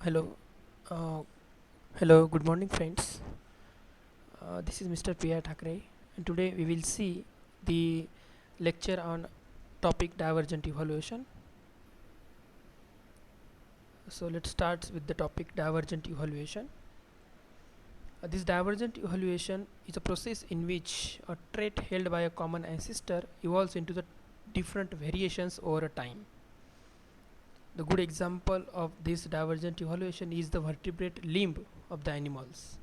Hello, uh, hello. Good morning, friends. This is Mr. Priya Thakare, and today we will see the lecture on topic divergent evaluation. So let's start with the topic divergent evaluation. This divergent evaluation is a process in which a trait held by a common ancestor evolves into the different variations over a time. The good example of this divergent evaluation is the vertebrate limb of the animals.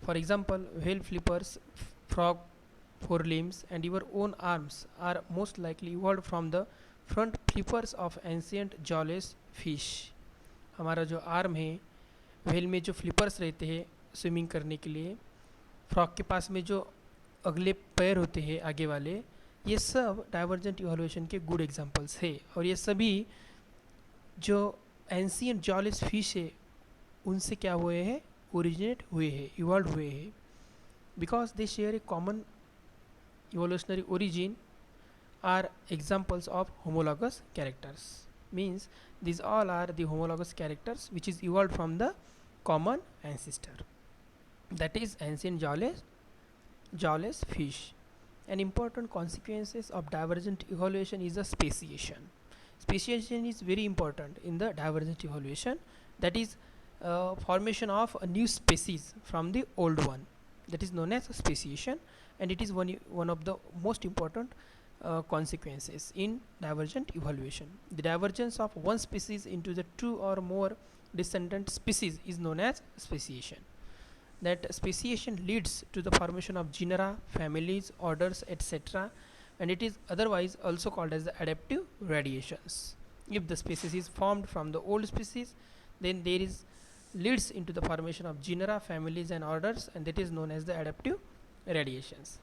For example, whale flippers, frog forelimbs, and your own arms are most likely evolved from the front flippers of ancient jawless fish. हमारा जो arm है whale में जो flippers रहते हैं swimming करने के लिए, फ्रॉग के पास में जो अगले पैर होते हैं आगे वाले, ये सब डाइवर्जेंट इवोल्यूशन के गुड एग्जांपल्स है। और ये सभी जो एंशियंट जॉलेस फिश है उनसे क्या हुए हैं, ओरिजिनेट हुए हैं, इवॉल्व हुए हैं, because they share A common evolutionary origin, are examples of homologous characters. Means these all are the homologous characters which is evolved from the common ancestor, that is ancient jawless fish. An important consequences of divergent evolution is the speciation. Speciation is very important in the divergent evolution, that is formation of a new species from the old one, that is known as speciation, and it is one of the most important consequences in divergent evolution. The divergence of one species into the two or more descendant species is known as speciation. That speciation leads to the formation of genera, families, orders, etc., and it is otherwise also called as the adaptive radiations. If the species is formed from the old species, then there is leads into the formation of genera, families, and orders, and that is known as the adaptive radiations.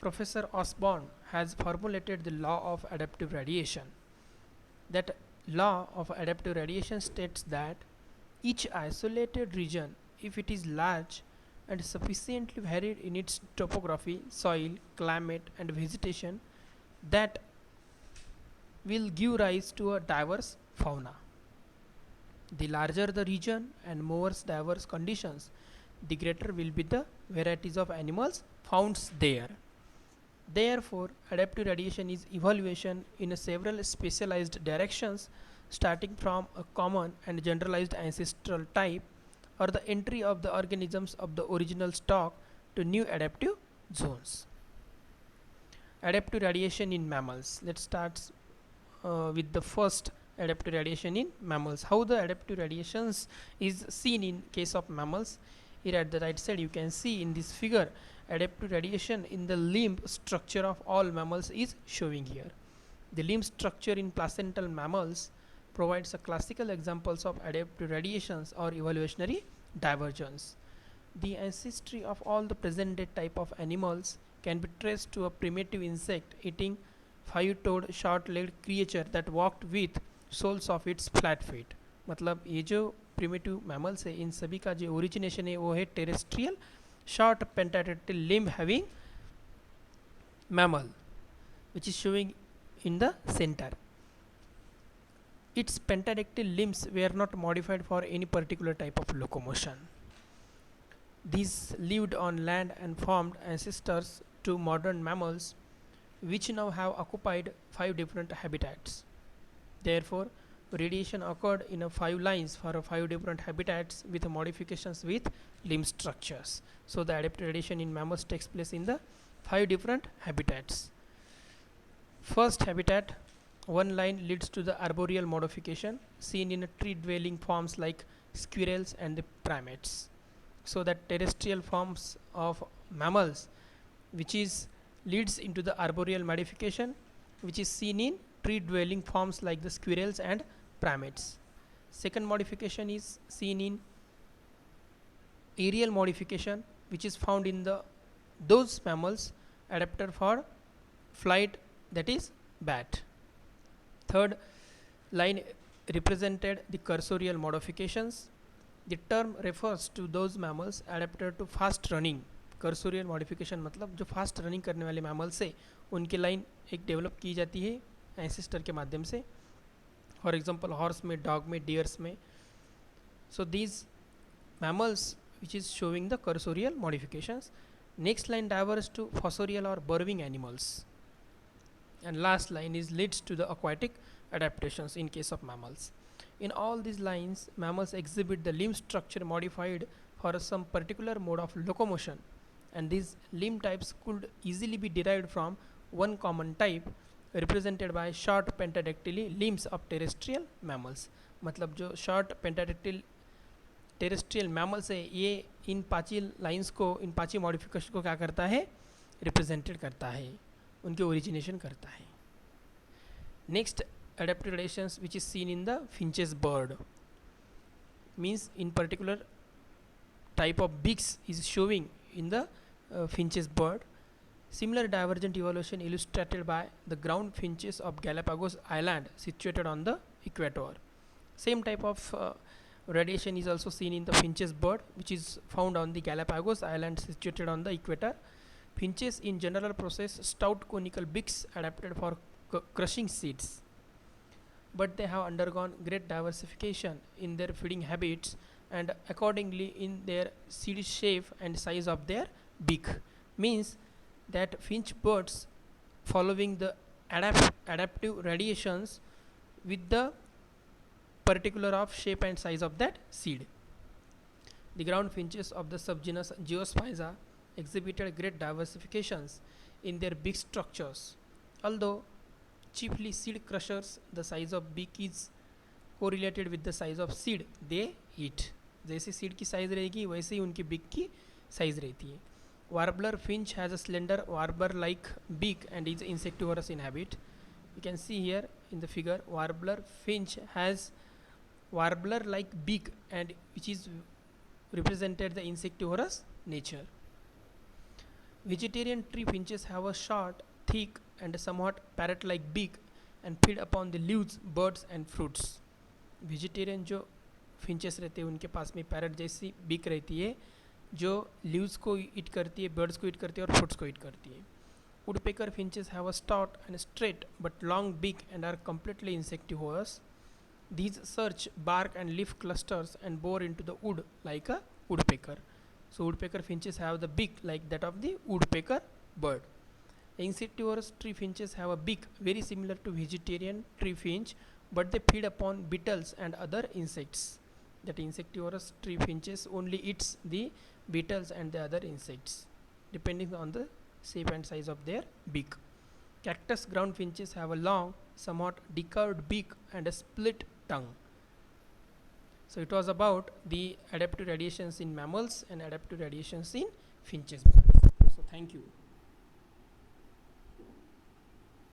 Professor Osborn has formulated the law of adaptive radiation. That law of adaptive radiation states that each isolated region, if it is large and sufficiently varied in its topography, soil, climate, and vegetation, that will give rise to a diverse fauna. The larger the region and more diverse conditions, the greater will be the varieties of animals found there. Therefore, adaptive radiation is evaluation in several specialized directions, starting from a common and generalized ancestral type, or the entry of the organisms of the original stock to new adaptive zones. Adaptive radiation in mammals. Let's start with the first adaptive radiation in mammals. How the adaptive radiations is seen in case of mammals. Here at the right side you can see in this figure adaptive radiation in the limb structure of all mammals is showing here. The limb structure in placental mammals provides a classical examples of adaptive radiations or evolutionary divergence. The ancestry of all the present day type of animals can be traced to a primitive insect eating five-toed short-legged creature that walked with soles of its flat feet. मतलब ये जो primitive mammals है इन सभी का जो origination है वो है terrestrial short pentadactyl limb having mammal, which is showing in the center. Its pentadactyl limbs were not modified for any particular type of locomotion. These lived on land and formed ancestors to modern mammals, which now have occupied 5 different habitats. Therefore, radiation occurred in 5 lines for 5 different habitats with modifications with limb structures. So the adaptive radiation in mammals takes place in the 5 different habitats. First habitat, one line leads to the arboreal modification seen in tree dwelling forms like squirrels and the primates. So that terrestrial forms of mammals which is leads into the arboreal modification which is seen in tree dwelling forms like the squirrels and primates. Second modification is seen in aerial modification which is found in the those mammals adapted for flight, that is bat. Third line represented the cursorial modifications. The term refers to those mammals adapted to fast running. cursorial modification मतलब जो fast running करने वाले mammals से उनकी line एक develop की जाती है एंसेस्टर के माध्यम से. For example, horse में, dog में, deers में. So these mammals which is showing the cursorial modifications. Next line diverges to fossorial or burrowing animals, and last line is leads to the aquatic adaptations in case of mammals. In all these lines, mammals exhibit the limb structure modified for some particular mode of locomotion, and these limb types could easily be derived from one common type represented by short pentadactyly limbs of terrestrial mammals. मतलब जो short pentadactyl terrestrial mammals है ये इन Panchi lines को, इन Panchi modification को क्या करता है, represented करता है, उनके ओरिजिनेशन करता है. Next adaptive relations which is seen in the finch's bird means in particular type of beaks is showing in the finch's bird. Similar divergent evolution illustrated by the ground finches of Galapagos Island situated on the equator. Same type of radiation is also seen in the finch's bird which is found on the Galapagos Island situated on the equator. Finches in general possess stout conical beaks adapted for crushing seeds, but they have undergone great diversification in their feeding habits and accordingly in their seed shape and size of their beak. Means that finch birds following the adaptive radiations with the particular of shape and size of that seed. The ground finches of the subgenus Geosphyza exhibited great diversifications in their beak structures. Although chiefly seed crushers, the size of beak is correlated with the size of seed they eat. जैसे seed की size रहेगी वैसे ही उनकी बिक की size रहती है. Warbler finch has a slender warbler-like beak and is insectivorous in habit. You can see here in the figure, warbler finch has warbler-like beak and which is represented the insectivorous nature. Vegetarian tree finches have a short, thick and somewhat parrot-like beak and feed upon the leaves, birds and fruits. Vegetarian जो finches रहते हैं उनके पास में parrot जैसी beak रहती है जो leaves को eat करती है, birds को eat करती है और fruits को eat करती है. Woodpecker finches have a stout and straight but long beak and are completely insectivorous. These search bark and leaf clusters and bore into the wood like a woodpecker. So woodpecker finches have the beak like that of the woodpecker bird. Insectivorous tree finches have a beak very similar to vegetarian tree finch, but they feed upon beetles and other insects. That insectivorous tree finches only eats the beetles and the other insects, depending on the shape and size of their beak. Cactus ground finches have a long, somewhat decurved beak and a split tongue. So it was about the adaptive radiations in mammals and adaptive radiations in finches. So thank you.